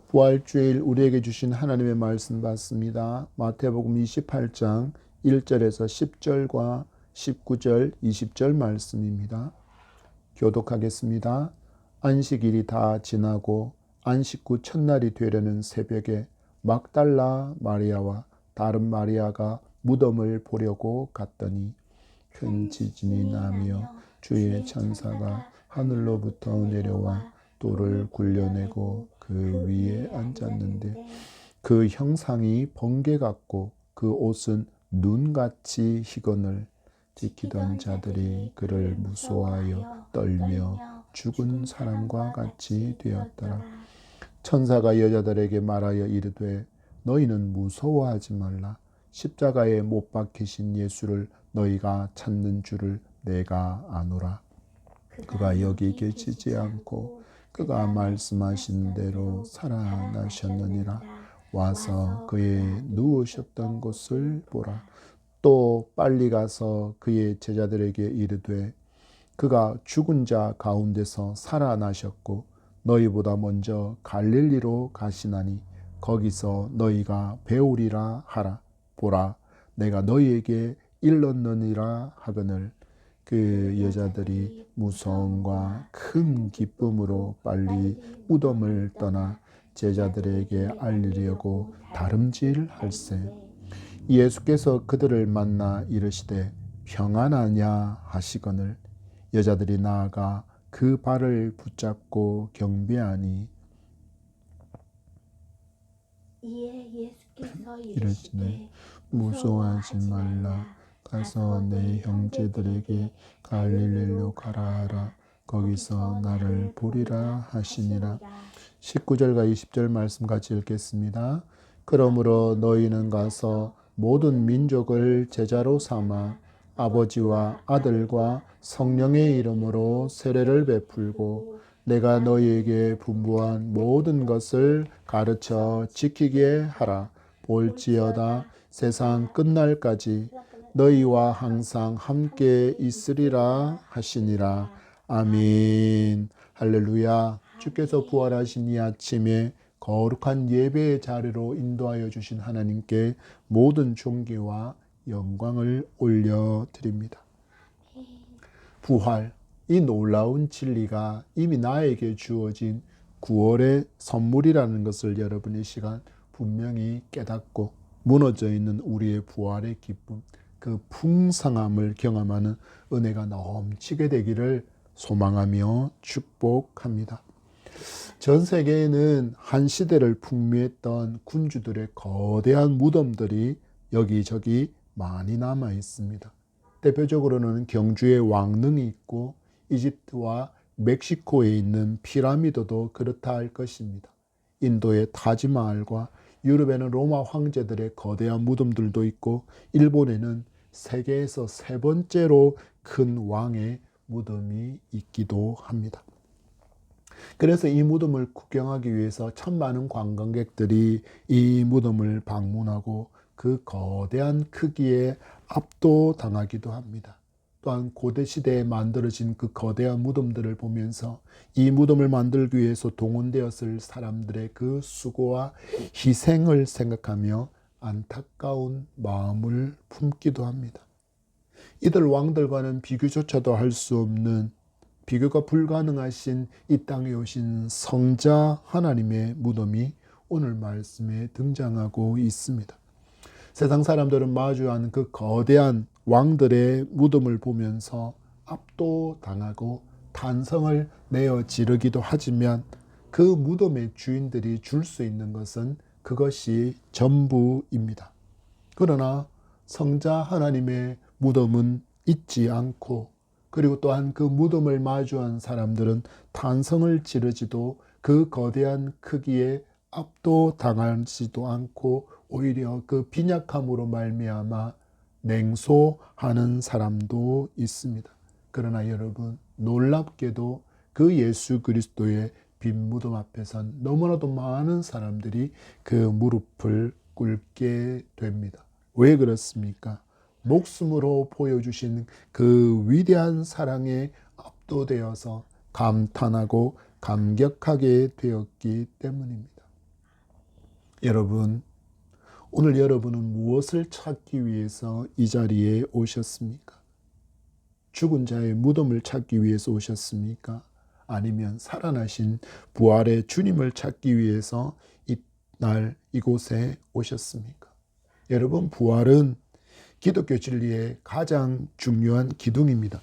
부활주일 우리에게 주신 하나님의 말씀 받습니다. 마태복음 28장 1절에서 10절과 19절, 20절 말씀입니다. 교독하겠습니다. 안식일이 다 지나고 안식 후 첫날이 되려는 새벽에 막달라 마리아와 다른 마리아가 무덤을 보려고 갔더니 큰 지진이 나며 주의 천사가 하늘로부터 내려와 돌을 굴려내고 그 위에 앉았는데 그 형상이 번개 같고 그 옷은 눈같이 희건을 지키던 자들이 그를 무서워하여 떨며 죽은 사람과 같이 되었더라. 천사가 여자들에게 말하여 이르되 너희는 무서워하지 말라. 십자가에 못 박히신 예수를 너희가 찾는 줄을 내가 아노라. 그가 여기 계시지 않고 그가 말씀하신 대로 살아나셨느니라. 와서 그의 누우셨던 곳을 보라. 또 빨리 가서 그의 제자들에게 이르되 그가 죽은 자 가운데서 살아나셨고 너희보다 먼저 갈릴리로 가시나니 거기서 너희가 배우리라 하라. 보라, 내가 너희에게 일렀느니라 하거늘. 그 여자들이 무서움과 큰 기쁨으로 빨리 무덤을 떠나 제자들에게 알리려고 다름질할세. 예수께서 그들을 만나 이르시되 평안하냐 하시거늘. 여자들이 나아가 그 발을 붙잡고 경배하니 이에 예수께서 이르시되 무서워하지 말라. 가서 내 형제들에게 갈릴리로 가라 하라. 거기서 나를 보리라 하시니라. 19절과 20절 말씀 같이 읽겠습니다. 그러므로 너희는 가서 모든 민족을 제자로 삼아 아버지와 아들과 성령의 이름으로 세례를 베풀고 내가 너희에게 분부한 모든 것을 가르쳐 지키게 하라. 볼지어다 세상 끝날까지 너희와 항상 함께 있으리라 하시니라. 아멘. 할렐루야. 주께서 부활하신 이 아침에 거룩한 예배의 자리로 인도하여 주신 하나님께 모든 존귀와 영광을 올려드립니다. 부활, 이 놀라운 진리가 이미 나에게 주어진 9월의 선물이라는 것을 여러분 이 시간 분명히 깨닫고 무너져 있는 우리의 부활의 기쁨, 그 풍성함을 경험하는 은혜가 넘치게 되기를 소망하며 축복합니다. 전 세계에는 한 시대를 풍미했던 군주들의 거대한 무덤들이 여기저기 많이 남아 있습니다. 대표적으로는 경주의 왕릉이 있고 이집트와 멕시코에 있는 피라미드도 그렇다 할 것입니다. 인도의 타지마할과 유럽에는 로마 황제들의 거대한 무덤들도 있고 일본에는 세계에서 세 번째로 큰 왕의 무덤이 있기도 합니다. 그래서 이 무덤을 구경하기 위해서 참 많은 관광객들이 이 무덤을 방문하고 그 거대한 크기에 압도당하기도 합니다. 또한 고대시대에 만들어진 그 거대한 무덤들을 보면서 이 무덤을 만들기 위해서 동원되었을 사람들의 그 수고와 희생을 생각하며 안타까운 마음을 품기도 합니다. 이들 왕들과는 비교조차도 할 수 없는, 비교가 불가능하신 이 땅에 오신 성자 하나님의 무덤이 오늘 말씀에 등장하고 있습니다. 세상 사람들은 마주한 그 거대한 왕들의 무덤을 보면서 압도당하고 탄성을 내어 지르기도 하지만 그 무덤의 주인들이 줄 수 있는 것은 그것이 전부입니다. 그러나 성자 하나님의 무덤은 잊지 않고, 그리고 또한 그 무덤을 마주한 사람들은 탄성을 지르지도 그 거대한 크기에 압도당하지도 않고 오히려 그 빈약함으로 말미암아 냉소하는 사람도 있습니다. 그러나 여러분, 놀랍게도 그 예수 그리스도의 빈 무덤 앞에선 너무나도 많은 사람들이 그 무릎을 꿇게 됩니다. 왜 그렇습니까? 목숨으로 보여주신 그 위대한 사랑에 압도되어서 감탄하고 감격하게 되었기 때문입니다. 여러분, 오늘 여러분은 무엇을 찾기 위해서 이 자리에 오셨습니까? 죽은 자의 무덤을 찾기 위해서 오셨습니까? 아니면 살아나신 부활의 주님을 찾기 위해서 이날 이곳에 오셨습니까? 여러분, 부활은 기독교 진리의 가장 중요한 기둥입니다.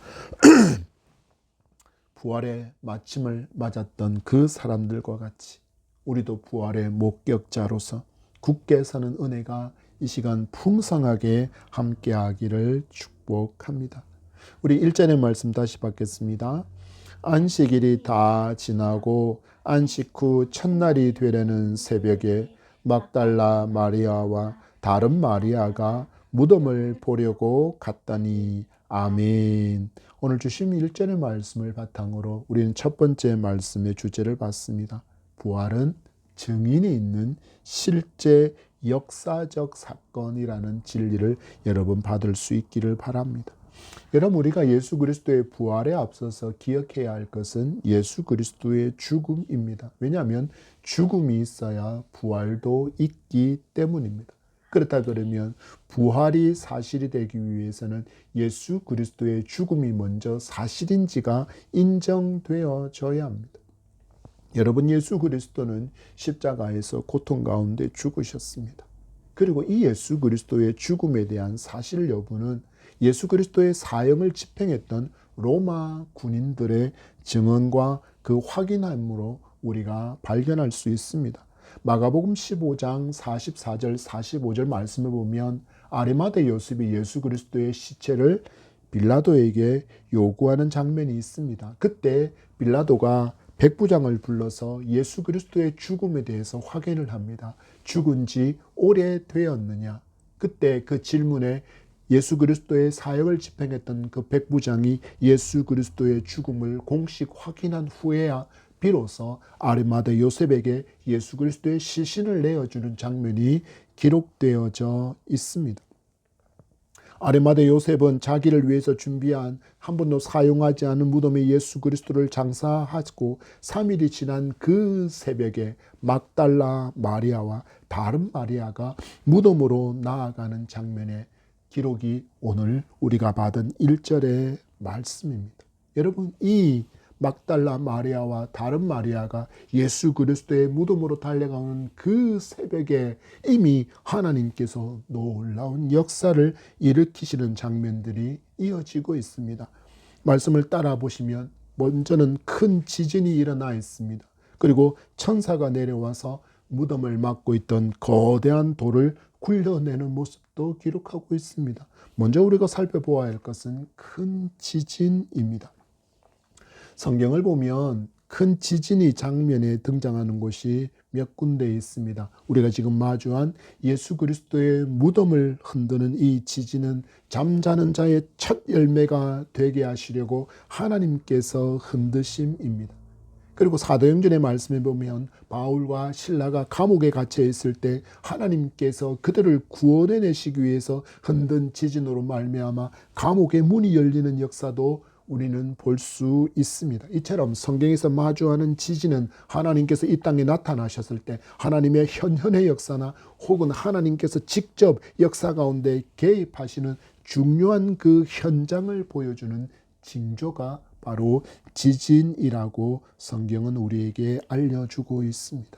부활의 마침을 맞았던 그 사람들과 같이 우리도 부활의 목격자로서 굳게 서는 은혜가 이 시간 풍성하게 함께하기를 축복합니다. 우리 1절의 말씀 다시 받겠습니다. 안식일이 다 지나고 안식 후 첫날이 되려는 새벽에 막달라 마리아와 다른 마리아가 무덤을 보려고 갔다니. 아멘. 오늘 주신 1절의 말씀을 바탕으로 우리는 첫 번째 말씀의 주제를 봤습니다. 부활은 증인이 있는 실제 역사적 사건이라는 진리를 여러분 받을 수 있기를 바랍니다. 여러분, 우리가 예수 그리스도의 부활에 앞서서 기억해야 할 것은 예수 그리스도의 죽음입니다. 왜냐하면 죽음이 있어야 부활도 있기 때문입니다. 그렇다 그러면 부활이 사실이 되기 위해서는 예수 그리스도의 죽음이 먼저 사실인지가 인정되어져야 합니다. 여러분, 예수 그리스도는 십자가에서 고통 가운데 죽으셨습니다. 그리고 이 예수 그리스도의 죽음에 대한 사실 여부는 예수 그리스도의 사형을 집행했던 로마 군인들의 증언과 그 확인함으로 우리가 발견할 수 있습니다. 마가복음 15장 44절 45절 말씀을 보면 아리마대 요셉이 예수 그리스도의 시체를 빌라도에게 요구하는 장면이 있습니다. 그때 빌라도가 백부장을 불러서 예수 그리스도의 죽음에 대해서 확인을 합니다. 죽은 지 오래되었느냐? 그때 그 질문에 예수 그리스도의 사역을 집행했던 그 백부장이 예수 그리스도의 죽음을 공식 확인한 후에야 비로소 아리마대 요셉에게 예수 그리스도의 시신을 내어주는 장면이 기록되어져 있습니다. 아리마대 요셉은 자기를 위해서 준비한 한 번도 사용하지 않은 무덤에 예수 그리스도를 장사하고 3일이 지난 그 새벽에 막달라 마리아와 다른 마리아가 무덤으로 나아가는 장면의 기록이 오늘 우리가 받은 1절의 말씀입니다. 여러분, 이 막달라 마리아와 다른 마리아가 예수 그리스도의 무덤으로 달려가는 그 새벽에 이미 하나님께서 놀라운 역사를 일으키시는 장면들이 이어지고 있습니다. 말씀을 따라 보시면 먼저는 큰 지진이 일어나 있습니다. 그리고 천사가 내려와서 무덤을 막고 있던 거대한 돌을 굴려내는 모습도 기록하고 있습니다. 먼저 우리가 살펴보아야 할 것은 큰 지진입니다. 성경을 보면 큰 지진이 장면에 등장하는 곳이 몇 군데 있습니다. 우리가 지금 마주한 예수 그리스도의 무덤을 흔드는 이 지진은 잠자는 자의 첫 열매가 되게 하시려고 하나님께서 흔드심입니다. 그리고 사도행전의 말씀에 보면 바울과 실라가 감옥에 갇혀 있을 때 하나님께서 그들을 구원해내시기 위해서 흔든 지진으로 말미암아 감옥의 문이 열리는 역사도 우리는 볼 수 있습니다. 이처럼 성경에서 마주하는 지진은 하나님께서 이 땅에 나타나셨을 때 하나님의 현현의 역사나 혹은 하나님께서 직접 역사 가운데 개입하시는 중요한 그 현장을 보여주는 징조가 바로 지진이라고 성경은 우리에게 알려주고 있습니다.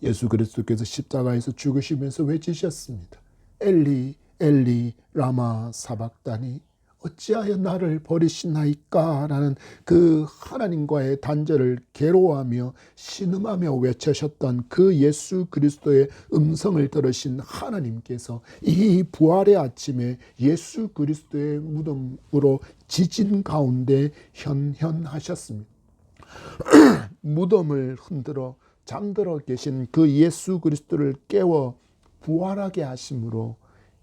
예수 그리스도께서 십자가에서 죽으시면서 외치셨습니다. 엘리 엘리 라마 사박다니 어찌하여 나를 버리시나이까? 라는 그 하나님과의 단절을 괴로워하며 신음하며 외치셨던 그 예수 그리스도의 음성을 들으신 하나님께서 이 부활의 아침에 예수 그리스도의 무덤으로 지진 가운데 현현하셨습니다. 무덤을 흔들어 잠들어 계신 그 예수 그리스도를 깨워 부활하게 하심으로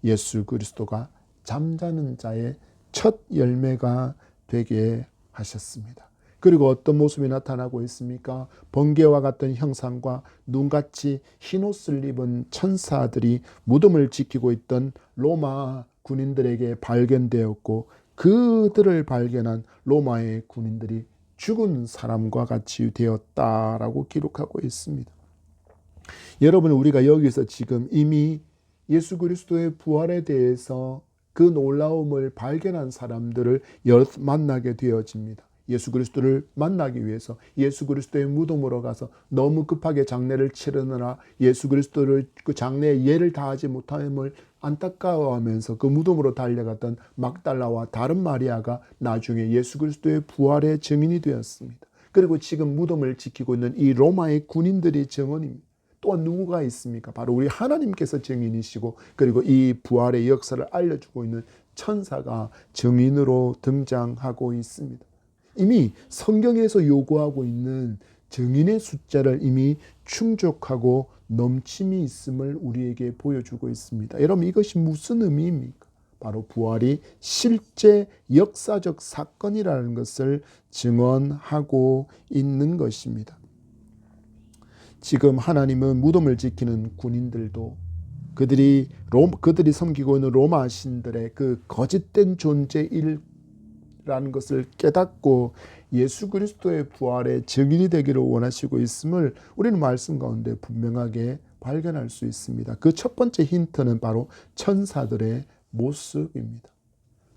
예수 그리스도가 잠자는 자의 첫 열매가 되게 하셨습니다. 그리고 어떤 모습이 나타나고 있습니까? 번개와 같은 형상과 눈같이 흰옷을 입은 천사들이 무덤을 지키고 있던 로마 군인들에게 발견되었고 그들을 발견한 로마의 군인들이 죽은 사람과 같이 되었다라고 기록하고 있습니다. 여러분, 우리가 여기서 지금 이미 예수 그리스도의 부활에 대해서 그 놀라움을 발견한 사람들을 만나게 되어집니다. 예수 그리스도를 만나기 위해서 예수 그리스도의 무덤으로 가서 너무 급하게 장례를 치르느라 예수 그리스도를 그 장례에 예를 다하지 못함을 안타까워하면서 그 무덤으로 달려갔던 막달라와 다른 마리아가 나중에 예수 그리스도의 부활의 증인이 되었습니다. 그리고 지금 무덤을 지키고 있는 이 로마의 군인들이 증언입니다. 또한 누구가 있습니까? 바로 우리 하나님께서 증인이시고, 그리고 이 부활의 역사를 알려주고 있는 천사가 증인으로 등장하고 있습니다. 이미 성경에서 요구하고 있는 증인의 숫자를 이미 충족하고 넘침이 있음을 우리에게 보여주고 있습니다. 여러분, 이것이 무슨 의미입니까? 바로 부활이 실제 역사적 사건이라는 것을 증언하고 있는 것입니다. 지금 하나님은 무덤을 지키는 군인들도 그들이 섬기고 있는 로마 신들의 그 거짓된 존재라는 것을 깨닫고 예수 그리스도의 부활의 증인이 되기를 원하시고 있음을 우리는 말씀 가운데 분명하게 발견할 수 있습니다. 그 첫 번째 힌트는 바로 천사들의 모습입니다.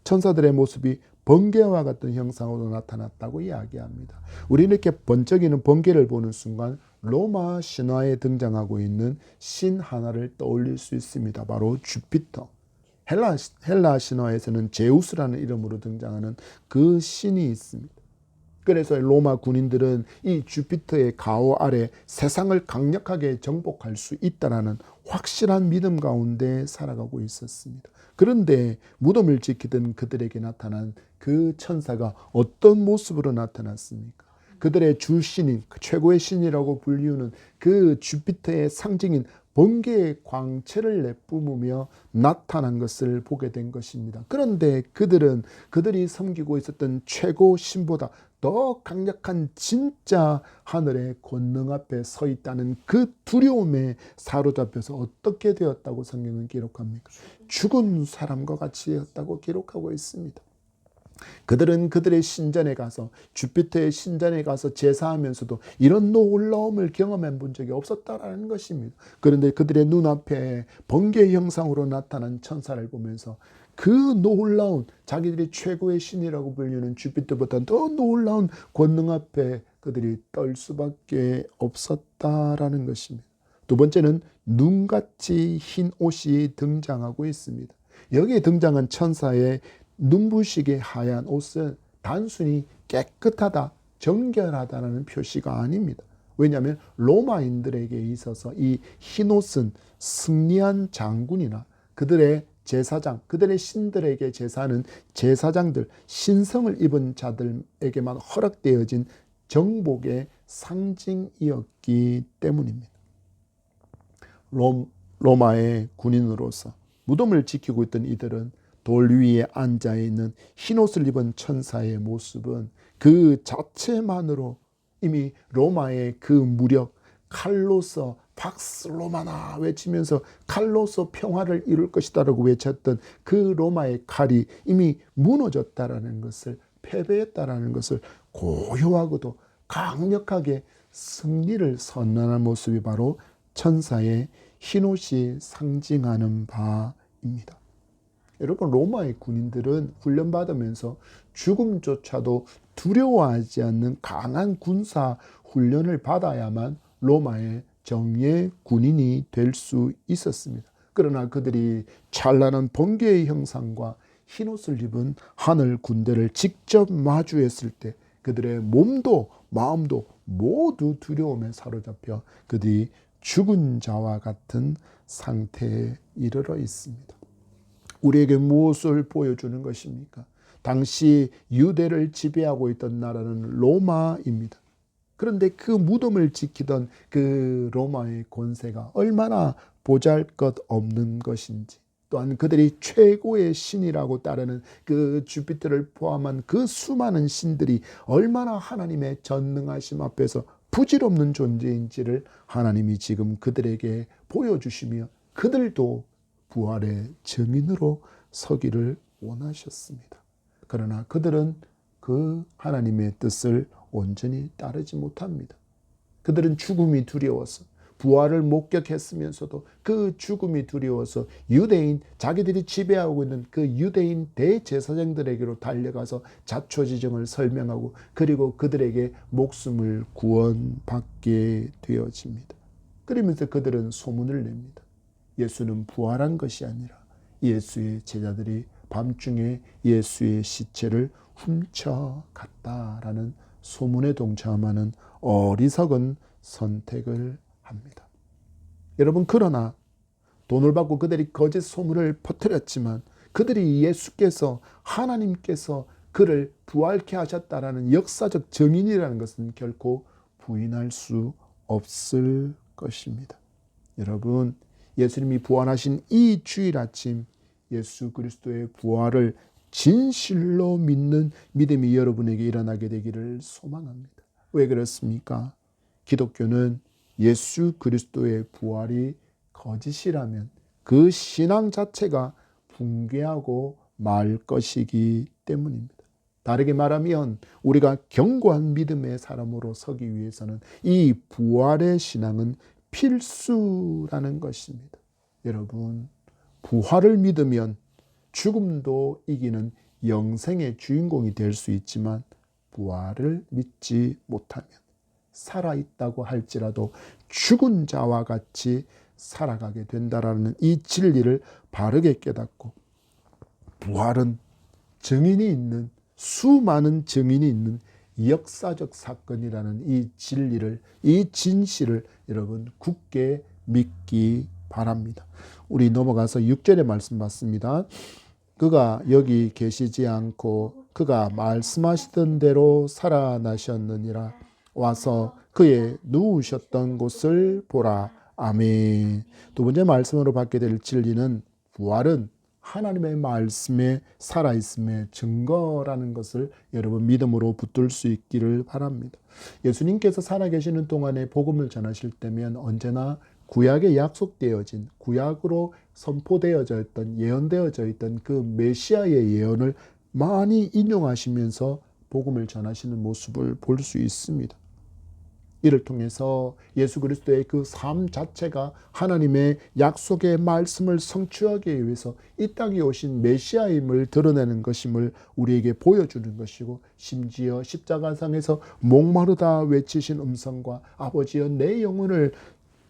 천사들의 모습이 번개와 같은 형상으로 나타났다고 이야기합니다. 우리는 이렇게 번쩍이는 번개를 보는 순간 로마 신화에 등장하고 있는 신 하나를 떠올릴 수 있습니다. 바로 주피터. 헬라 신화에서는 제우스라는 이름으로 등장하는 그 신이 있습니다. 그래서 로마 군인들은 이 주피터의 가호 아래 세상을 강력하게 정복할 수 있다는 확실한 믿음 가운데 살아가고 있었습니다. 그런데 무덤을 지키던 그들에게 나타난 그 천사가 어떤 모습으로 나타났습니까? 그들의 주신인, 최고의 신이라고 불리우는 그 주피터의 상징인 번개의 광채를 내뿜으며 나타난 것을 보게 된 것입니다. 그런데 그들이 섬기고 있었던 최고 신보다 더 강력한 진짜 하늘의 권능 앞에 서 있다는 그 두려움에 사로잡혀서 어떻게 되었다고 성경은 기록합니까? 죽은 사람과 같이 되었다고 기록하고 있습니다. 그들은 그들의 신전에 가서 주피터의 신전에 가서 제사하면서도 이런 놀라움을 경험해 본 적이 없었다라는 것입니다. 그런데 그들의 눈앞에 번개 형상으로 나타난 천사를 보면서 그 놀라운 자기들이 최고의 신이라고 불리는 주피터보다 더 놀라운 권능 앞에 그들이 떨 수밖에 없었다라는 것입니다. 두 번째는 눈같이 흰 옷이 등장하고 있습니다. 여기에 등장한 천사의 눈부시게 하얀 옷은 단순히 깨끗하다, 정결하다는 표시가 아닙니다. 왜냐하면 로마인들에게 있어서 이 흰옷은 승리한 장군이나 그들의 제사장, 그들의 신들에게 제사하는 제사장들, 신성을 입은 자들에게만 허락되어진 정복의 상징이었기 때문입니다. 로마의 군인으로서 무덤을 지키고 있던 이들은 돌 위에 앉아있는 흰옷을 입은 천사의 모습은 그 자체만으로 이미 로마의 그 무력, 칼로서 팍스 로마나 외치면서 칼로서 평화를 이룰 것이다라고 외쳤던 그 로마의 칼이 이미 무너졌다라는 것을, 패배했다라는 것을 고요하고도 강력하게 승리를 선언한 모습이 바로 천사의 흰옷이 상징하는 바입니다. 여러분, 로마의 군인들은 훈련받으면서 죽음조차도 두려워하지 않는 강한 군사 훈련을 받아야만 로마의 정예의 군인이 될 수 있었습니다. 그러나 그들이 찬란한 번개의 형상과 흰옷을 입은 하늘 군대를 직접 마주했을 때 그들의 몸도 마음도 모두 두려움에 사로잡혀 그들이 죽은 자와 같은 상태에 이르러 있습니다. 우리에게 무엇을 보여주는 것입니까? 당시 유대를 지배하고 있던 나라는 로마입니다. 그런데 그 무덤을 지키던 그 로마의 권세가 얼마나 보잘것없는 것인지, 또한 그들이 최고의 신이라고 따르는 그 주피터를 포함한 그 수많은 신들이 얼마나 하나님의 전능하심 앞에서 부질없는 존재인지를 하나님이 지금 그들에게 보여주시며 그들도 부활의 증인으로 서기를 원하셨습니다. 그러나 그들은 그 하나님의 뜻을 온전히 따르지 못합니다. 그들은 죽음이 두려워서, 부활을 목격했으면서도 그 죽음이 두려워서 유대인, 자기들이 지배하고 있는 그 유대인 대제사장들에게로 달려가서 자초지종을 설명하고 그리고 그들에게 목숨을 구원받게 되어집니다. 그러면서 그들은 소문을 냅니다. 예수는 부활한 것이 아니라 예수의 제자들이 밤중에 예수의 시체를 훔쳐갔다라는 소문에 동참하는 어리석은 선택을 합니다. 여러분, 그러나 돈을 받고 그들이 거짓 소문을 퍼뜨렸지만 그들이 예수께서, 하나님께서 그를 부활케 하셨다라는 역사적 증인이라는 것은 결코 부인할 수 없을 것입니다. 여러분, 예수님이 부활하신 이 주일 아침 예수 그리스도의 부활을 진실로 믿는 믿음이 여러분에게 일어나게 되기를 소망합니다. 왜 그렇습니까? 기독교는 예수 그리스도의 부활이 거짓이라면 그 신앙 자체가 붕괴하고 말 것이기 때문입니다. 다르게 말하면 우리가 견고한 믿음의 사람으로 서기 위해서는 이 부활의 신앙은 필수라는 것입니다. 여러분, 부활을 믿으면 죽음도 이기는 영생의 주인공이 될 수 있지만 부활을 믿지 못하면 살아있다고 할지라도 죽은 자와 같이 살아가게 된다라는 이 진리를 바르게 깨닫고 부활은 증인이 있는, 수많은 증인이 있는 역사적 사건이라는 이 진리를, 이 진실을 여러분 굳게 믿기 바랍니다. 우리 넘어가서 6절의 말씀 봤습니다. 그가 여기 계시지 않고 그가 말씀하시던 대로 살아나셨느니라. 와서 그의 누우셨던 곳을 보라. 아멘. 두 번째 말씀으로 받게 될 진리는 부활은 하나님의 말씀에 살아있음의 증거라는 것을 여러분 믿음으로 붙들 수 있기를 바랍니다. 예수님께서 살아계시는 동안에 복음을 전하실 때면 언제나 구약에 약속되어진, 구약으로 선포되어져 있던, 예언되어져 있던 그 메시아의 예언을 많이 인용하시면서 복음을 전하시는 모습을 볼 수 있습니다. 이를 통해서 예수 그리스도의 그 삶 자체가 하나님의 약속의 말씀을 성취하기 위해서 이 땅에 오신 메시아임을 드러내는 것임을 우리에게 보여주는 것이고, 심지어 십자가상에서 목마르다 외치신 음성과 아버지여 내 영혼을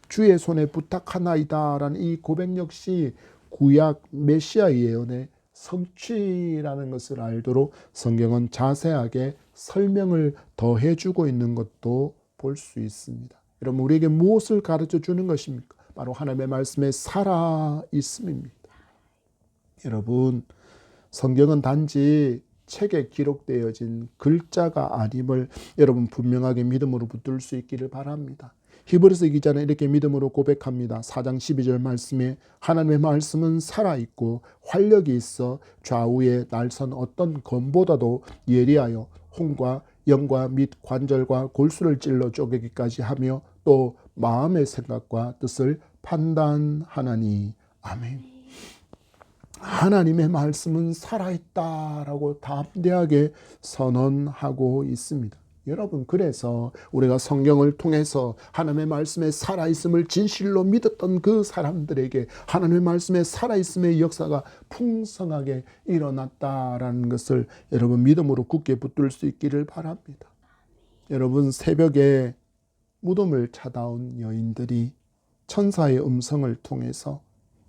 주의 손에 부탁하나이다 라는 이 고백 역시 구약 메시아 예언의 성취라는 것을 알도록 성경은 자세하게 설명을 더해주고 있는 것도 볼 수 있습니다. 여러분, 우리에게 무엇을 가르쳐 주는 것입니까? 바로 하나님의 말씀에 살아있음입니다. 여러분, 성경은 단지 책에 기록되어진 글자가 아님을 여러분 분명하게 믿음으로 붙들 수 있기를 바랍니다. 히브리서 기자는 이렇게 믿음으로 고백합니다. 4장 12절 말씀에 하나님의 말씀은 살아있고 활력이 있어 좌우에 날선 어떤 검보다도 예리하여 혼과 영과 및 관절과 골수를 찔러 쪼개기까지 하며 또 마음의 생각과 뜻을 판단하나니. 아멘. 하나님의 말씀은 살아있다라고 담대하게 선언하고 있습니다. 여러분, 그래서 우리가 성경을 통해서 하나님의 말씀에 살아있음을 진실로 믿었던 그 사람들에게 하나님의 말씀에 살아있음의 역사가 풍성하게 일어났다라는 것을 여러분 믿음으로 굳게 붙들 수 있기를 바랍니다. 여러분, 새벽에 무덤을 찾아온 여인들이 천사의 음성을 통해서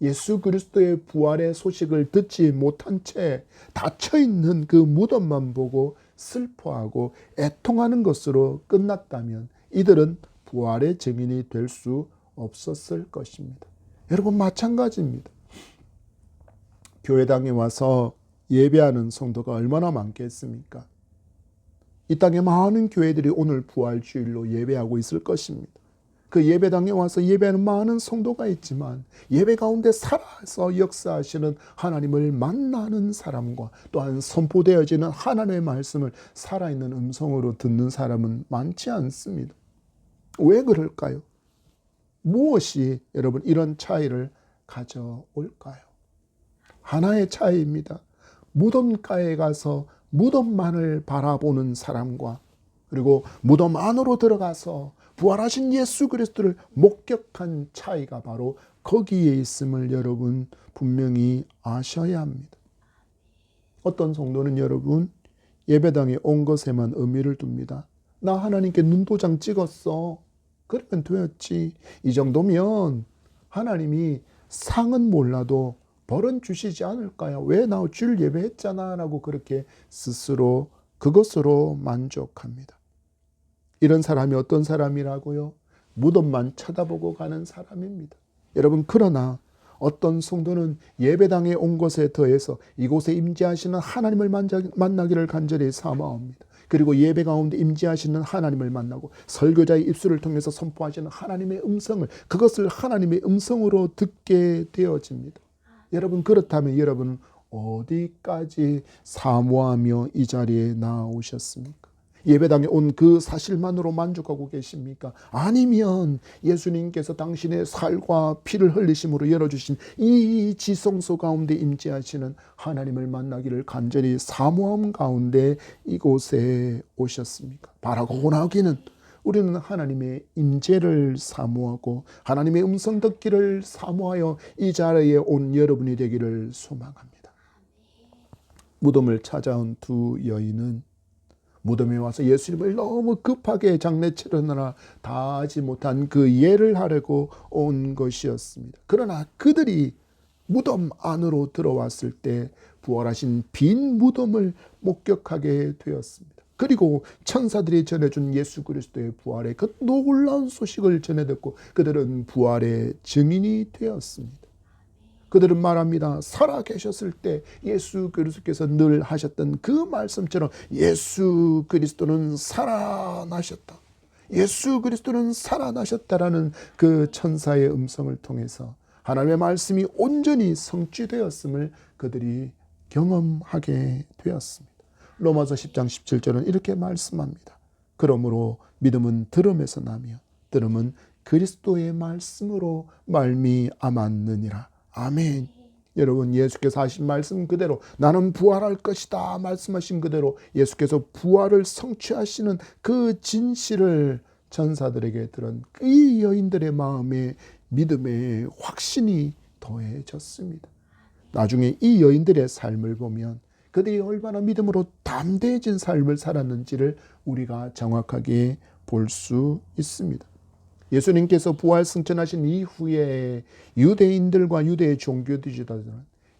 예수 그리스도의 부활의 소식을 듣지 못한 채 닫혀있는 그 무덤만 보고 슬퍼하고 애통하는 것으로 끝났다면 이들은 부활의 증인이 될 수 없었을 것입니다. 여러분, 마찬가지입니다. 교회당에 와서 예배하는 성도가 얼마나 많겠습니까? 이 땅에 많은 교회들이 오늘 부활주일로 예배하고 있을 것입니다. 그 예배당에 와서 예배하는 많은 성도가 있지만 예배 가운데 살아서 역사하시는 하나님을 만나는 사람과 또한 선포되어지는 하나님의 말씀을 살아있는 음성으로 듣는 사람은 많지 않습니다. 왜 그럴까요? 무엇이 여러분 이런 차이를 가져올까요? 하나의 차이입니다. 무덤가에 가서 무덤만을 바라보는 사람과 그리고 무덤 안으로 들어가서 부활하신 예수 그리스도를 목격한 차이가 바로 거기에 있음을 여러분 분명히 아셔야 합니다. 어떤 성도는 여러분 예배당에 온 것에만 의미를 둡니다. 나 하나님께 눈도장 찍었어. 그러면 되었지. 이 정도면 하나님이 상은 몰라도 벌은 주시지 않을까요? 왜 나 주일 예배했잖아 라고 그렇게 스스로 그것으로 만족합니다. 이런 사람이 어떤 사람이라고요? 무덤만 쳐다보고 가는 사람입니다. 여러분, 그러나 어떤 성도는 예배당에 온 것에 더해서 이곳에 임재하시는 하나님을 만나기를 간절히 사모합니다. 그리고 예배 가운데 임재하시는 하나님을 만나고 설교자의 입술을 통해서 선포하시는 하나님의 음성을, 그것을 하나님의 음성으로 듣게 되어집니다. 여러분, 그렇다면 여러분 어디까지 사모하며 이 자리에 나오셨습니까? 예배당에 온 그 사실만으로 만족하고 계십니까? 아니면 예수님께서 당신의 살과 피를 흘리심으로 열어주신 이 지성소 가운데 임재하시는 하나님을 만나기를 간절히 사모함 가운데 이곳에 오셨습니까? 바라고 원하기는 우리는 하나님의 임재를 사모하고 하나님의 음성 듣기를 사모하여 이 자리에 온 여러분이 되기를 소망합니다. 무덤을 찾아온 두 여인은 무덤에 와서 예수님을 너무 급하게 장례 치르느라 다 하지 못한 그 예를 하려고 온 것이었습니다. 그러나 그들이 무덤 안으로 들어왔을 때 부활하신 빈 무덤을 목격하게 되었습니다. 그리고 천사들이 전해준 예수 그리스도의 부활의 그 놀라운 소식을 전해 듣고 그들은 부활의 증인이 되었습니다. 그들은 말합니다. 살아 계셨을 때 예수 그리스도께서 늘 하셨던 그 말씀처럼 예수 그리스도는 살아나셨다. 예수 그리스도는 살아나셨다라는 그 천사의 음성을 통해서 하나님의 말씀이 온전히 성취되었음을 그들이 경험하게 되었습니다. 로마서 10장 17절은 이렇게 말씀합니다. 그러므로 믿음은 들음에서 나며 들음은 그리스도의 말씀으로 말미암았느니라. 아멘. 여러분, 예수께서 하신 말씀 그대로 나는 부활할 것이다 말씀하신 그대로 예수께서 부활을 성취하시는 그 진실을 천사들에게 들은 이 여인들의 마음에 믿음의 확신이 더해졌습니다. 나중에 이 여인들의 삶을 보면 그들이 얼마나 믿음으로 담대해진 삶을 살았는지를 우리가 정확하게 볼 수 있습니다. 예수님께서 부활 승천하신 이후에 유대인들과 유대의 종교 지도자들은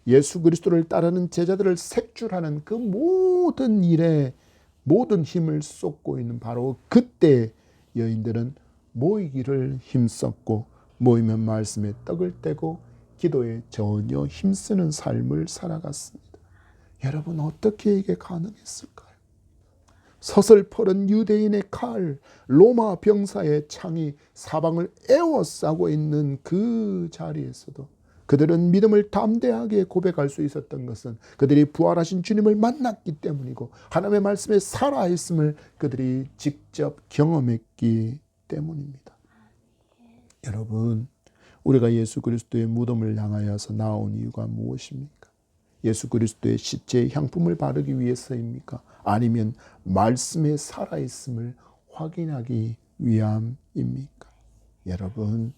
예수 그리스도를 따르는 제자들을 색출하는 그 모든 일에 모든 힘을 쏟고 있는 바로 그때 여인들은 모이기를 힘썼고 모이면 말씀에 떡을 떼고 기도에 전혀 힘쓰는 삶을 살아갔습니다. 여러분, 어떻게 이게 가능했을까요? 서슬퍼런 유대인의 칼, 로마 병사의 창이 사방을 에워싸고 있는 그 자리에서도 그들은 믿음을 담대하게 고백할 수 있었던 것은 그들이 부활하신 주님을 만났기 때문이고 하나님의 말씀에 살아있음을 그들이 직접 경험했기 때문입니다. 여러분, 우리가 예수 그리스도의 무덤을 향하여서 나온 이유가 무엇입니까? 예수 그리스도의 시체에 향품을 바르기 위해서입니까? 아니면 말씀에 살아있음을 확인하기 위함입니까? 여러분,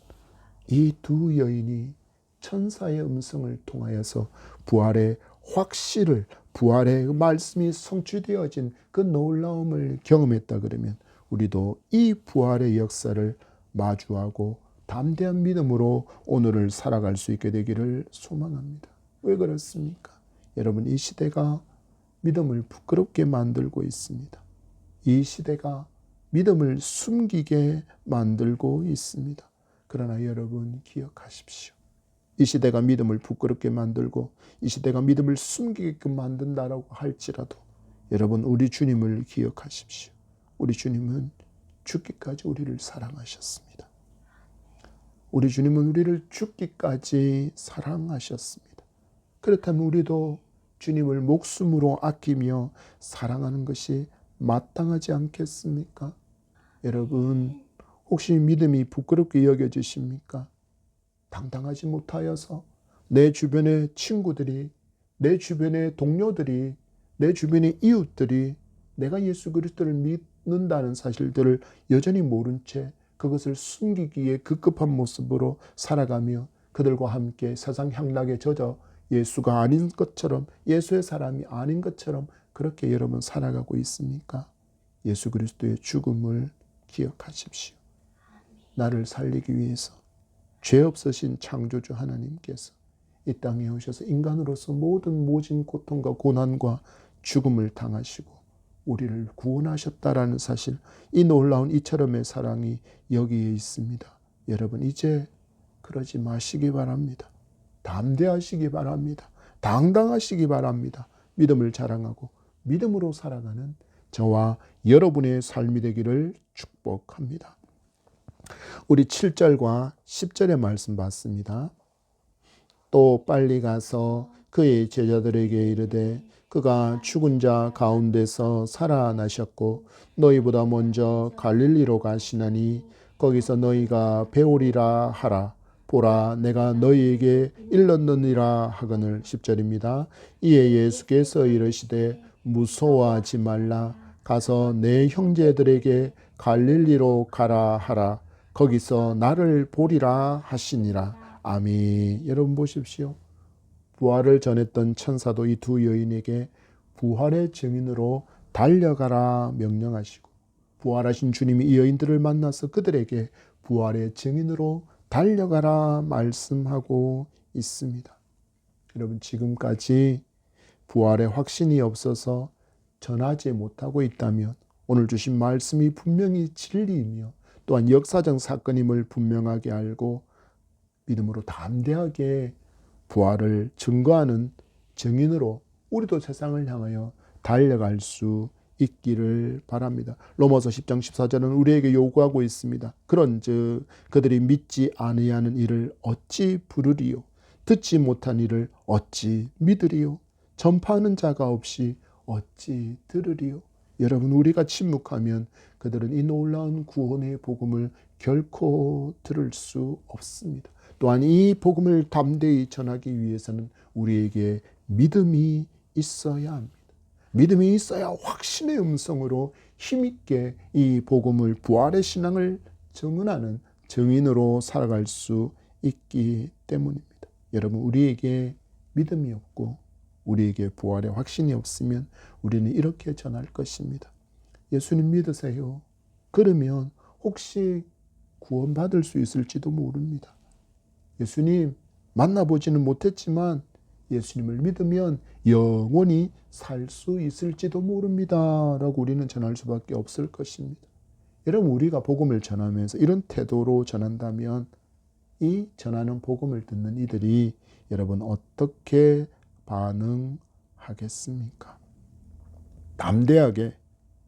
이 두 여인이 천사의 음성을 통하여서 부활의 확실을, 부활의 말씀이 성취되어진 그 놀라움을 경험했다 그러면 우리도 이 부활의 역사를 마주하고 담대한 믿음으로 오늘을 살아갈 수 있게 되기를 소망합니다. 왜 그렇습니까? 여러분, 이 시대가 믿음을 부끄럽게 만들고 있습니다. 이 시대가 믿음을 숨기게 만들고 있습니다. 그러나 여러분, 기억하십시오. 이 시대가 믿음을 부끄럽게 만들고 이 시대가 믿음을 숨기게끔 만든다라고 할지라도 여러분, 우리 주님을 기억하십시오. 우리 주님은 죽기까지 우리를 사랑하셨습니다. 우리 주님은 우리를 죽기까지 사랑하셨습니다. 그렇다면 우리도 주님을 목숨으로 아끼며 사랑하는 것이 마땅하지 않겠습니까? 여러분, 혹시 믿음이 부끄럽게 여겨지십니까? 당당하지 못하여서 내 주변의 친구들이, 내 주변의 동료들이, 내 주변의 이웃들이 내가 예수 그리스도를 믿는다는 사실들을 여전히 모른 채 그것을 숨기기에 급급한 모습으로 살아가며 그들과 함께 세상 향락에 젖어 예수가 아닌 것처럼, 예수의 사람이 아닌 것처럼 그렇게 여러분 살아가고 있습니까? 예수 그리스도의 죽음을 기억하십시오. 나를 살리기 위해서 죄 없으신 창조주 하나님께서 이 땅에 오셔서 인간으로서 모든 모진 고통과 고난과 죽음을 당하시고 우리를 구원하셨다라는 사실, 이 놀라운 이처럼의 사랑이 여기에 있습니다. 여러분 이제 그러지 마시기 바랍니다. 담대하시기 바랍니다. 당당하시기 바랍니다. 믿음을 자랑하고 믿음으로 살아가는 저와 여러분의 삶이 되기를 축복합니다. 우리 7절과 10절의 말씀 봤습니다. 또 빨리 가서 그의 제자들에게 이르되 그가 죽은 자 가운데서 살아나셨고 너희보다 먼저 갈릴리로 가시나니 거기서 너희가 배우리라 하라. 보라 내가 너희에게 일렀느니라 하거늘. 10절입니다. 이에 예수께서 이르시되 무서워하지 말라. 가서 내 형제들에게 갈릴리로 가라 하라. 거기서 나를 보리라 하시니라. 아멘. 여러분 보십시오. 부활을 전했던 천사도 이 두 여인에게 부활의 증인으로 달려가라 명령하시고 부활하신 주님이 이 여인들을 만나서 그들에게 부활의 증인으로 달려가라 말씀하고 있습니다. 여러분 지금까지 부활의 확신이 없어서 전하지 못하고 있다면 오늘 주신 말씀이 분명히 진리이며 또한 역사적 사건임을 분명하게 알고 믿음으로 담대하게 부활을 증거하는 증인으로 우리도 세상을 향하여 달려갈 수 있기를 바랍니다. 로마서 10장 14절은 우리에게 요구하고 있습니다. 그런즉 그들이 믿지 아니하는 일을 어찌 부르리요? 듣지 못한 일을 어찌 믿으리요? 전파하는 자가 없이 어찌 들으리요? 여러분 우리가 침묵하면 그들은 이 놀라운 구원의 복음을 결코 들을 수 없습니다. 또한 이 복음을 담대히 전하기 위해서는 우리에게 믿음이 있어야 합니다. 믿음이 있어야 확신의 음성으로 힘있게 이 복음을 부활의 신앙을 증언하는 증인으로 살아갈 수 있기 때문입니다. 여러분 우리에게 믿음이 없고 우리에게 부활의 확신이 없으면 우리는 이렇게 전할 것입니다. 예수님 믿으세요. 그러면 혹시 구원받을 수 있을지도 모릅니다. 예수님 만나보지는 못했지만 예수님을 믿으면 영원히 살 수 있을지도 모릅니다 라고 우리는 전할 수밖에 없을 것입니다. 여러분 우리가 복음을 전하면서 이런 태도로 전한다면 이 전하는 복음을 듣는 이들이 여러분 어떻게 반응하겠습니까? 담대하게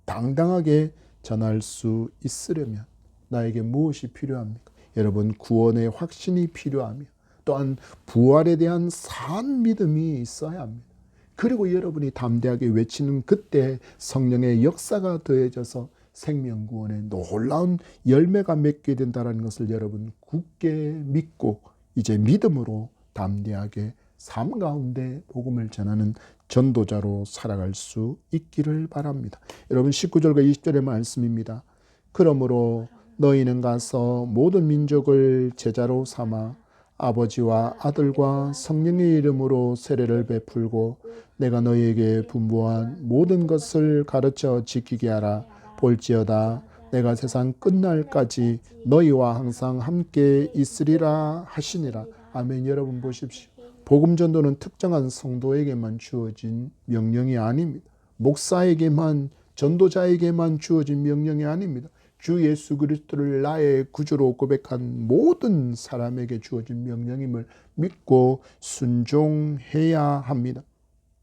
당당하게 전할 수 있으려면 나에게 무엇이 필요합니까? 여러분 구원의 확신이 필요하며 또한 부활에 대한 산 믿음이 있어야 합니다. 그리고 여러분이 담대하게 외치는 그때 성령의 역사가 더해져서 생명구원의 놀라운 열매가 맺게 된다는 것을 여러분 굳게 믿고 이제 믿음으로 담대하게 삶 가운데 복음을 전하는 전도자로 살아갈 수 있기를 바랍니다. 여러분 19절과 20절의 말씀입니다. 그러므로 너희는 가서 모든 민족을 제자로 삼아 아버지와 아들과 성령의 이름으로 세례를 베풀고 내가 너희에게 분부한 모든 것을 가르쳐 지키게 하라. 볼지어다 내가 세상 끝날까지 너희와 항상 함께 있으리라 하시니라. 아멘. 여러분 보십시오. 복음 전도는 특정한 성도에게만 주어진 명령이 아닙니다. 목사에게만 전도자에게만 주어진 명령이 아닙니다. 주 예수 그리스도를 나의 구주로 고백한 모든 사람에게 주어진 명령임을 믿고 순종해야 합니다.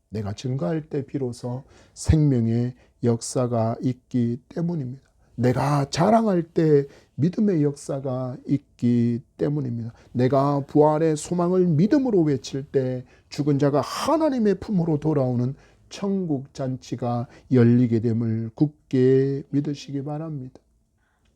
내가 증거할 때 비로소 생명의 역사가 있기 때문입니다. 내가 자랑할 때 믿음의 역사가 있기 때문입니다. 내가 부활의 소망을 믿음으로 외칠 때 죽은 자가 하나님의 품으로 돌아오는 천국 잔치가 열리게 됨을 굳게 믿으시기 바랍니다.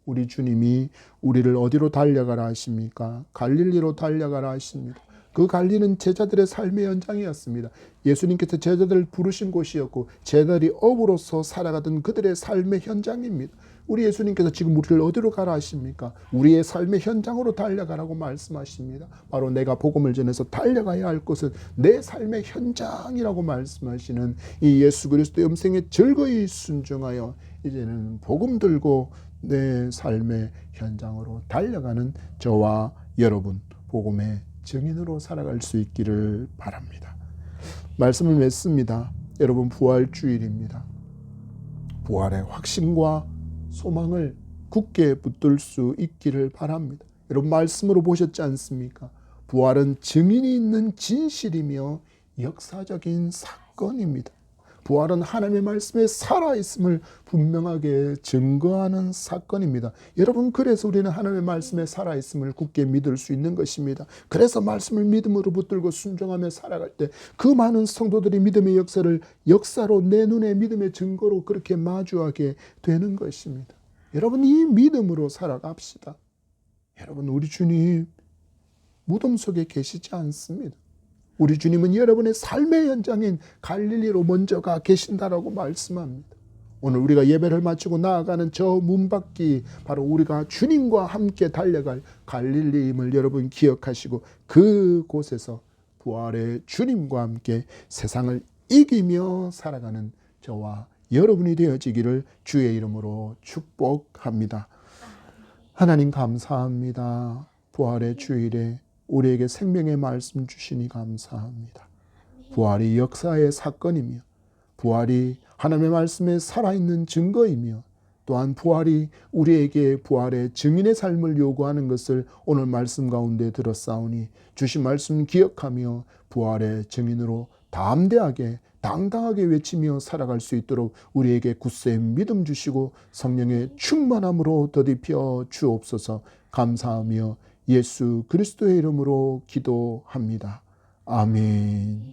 우리 주님이 우리를 어디로 달려가라 하십니까? 갈릴리로 달려가라 하십니다. 그 갈릴리는 제자들의 삶의 현장이었습니다. 예수님께서 제자들을 부르신 곳이었고 제자들이 업으로서 살아가던 그들의 삶의 현장입니다. 우리 예수님께서 지금 우리를 어디로 가라 하십니까? 우리의 삶의 현장으로 달려가라고 말씀하십니다. 바로 내가 복음을 전해서 달려가야 할 곳은 내 삶의 현장이라고 말씀하시는 이 예수 그리스도의 음성에 즐거이 순종하여 이제는 복음 들고 내 삶의 현장으로 달려가는 저와 여러분, 복음의 증인으로 살아갈 수 있기를 바랍니다. 말씀을 맺습니다. 여러분, 부활주일입니다. 부활의 확신과 소망을 굳게 붙들 수 있기를 바랍니다. 여러분, 말씀으로 보셨지 않습니까? 부활은 증인이 있는 진실이며 역사적인 사건입니다. 부활은 하나님의 말씀에 살아있음을 분명하게 증거하는 사건입니다. 여러분, 그래서 우리는 하나님의 말씀에 살아있음을 굳게 믿을 수 있는 것입니다. 그래서 말씀을 믿음으로 붙들고 순종하며 살아갈 때 그 많은 성도들이 믿음의 역사로 내 눈에 믿음의 증거로 그렇게 마주하게 되는 것입니다. 여러분, 이 믿음으로 살아갑시다. 여러분, 우리 주님 무덤 속에 계시지 않습니다. 우리 주님은 여러분의 삶의 현장인 갈릴리로 먼저 가 계신다라고 말씀합니다. 오늘 우리가 예배를 마치고 나아가는 저 문밖이 바로 우리가 주님과 함께 달려갈 갈릴리임을 여러분 기억하시고 그곳에서 부활의 주님과 함께 세상을 이기며 살아가는 저와 여러분이 되어지기를 주의 이름으로 축복합니다. 하나님 감사합니다. 부활의 주일에 우리에게 생명의 말씀 주시니 감사합니다. 부활이 역사의 사건이며 부활이 하나님의 말씀에 살아있는 증거이며 또한 부활이 우리에게 부활의 증인의 삶을 요구하는 것을 오늘 말씀 가운데 들었사오니 주신 말씀 기억하며 부활의 증인으로 담대하게 당당하게 외치며 살아갈 수 있도록 우리에게 굳센 믿음 주시고 성령의 충만함으로 더딥혀 주옵소서. 감사하며 예수 그리스도의 이름으로 기도합니다. 아멘.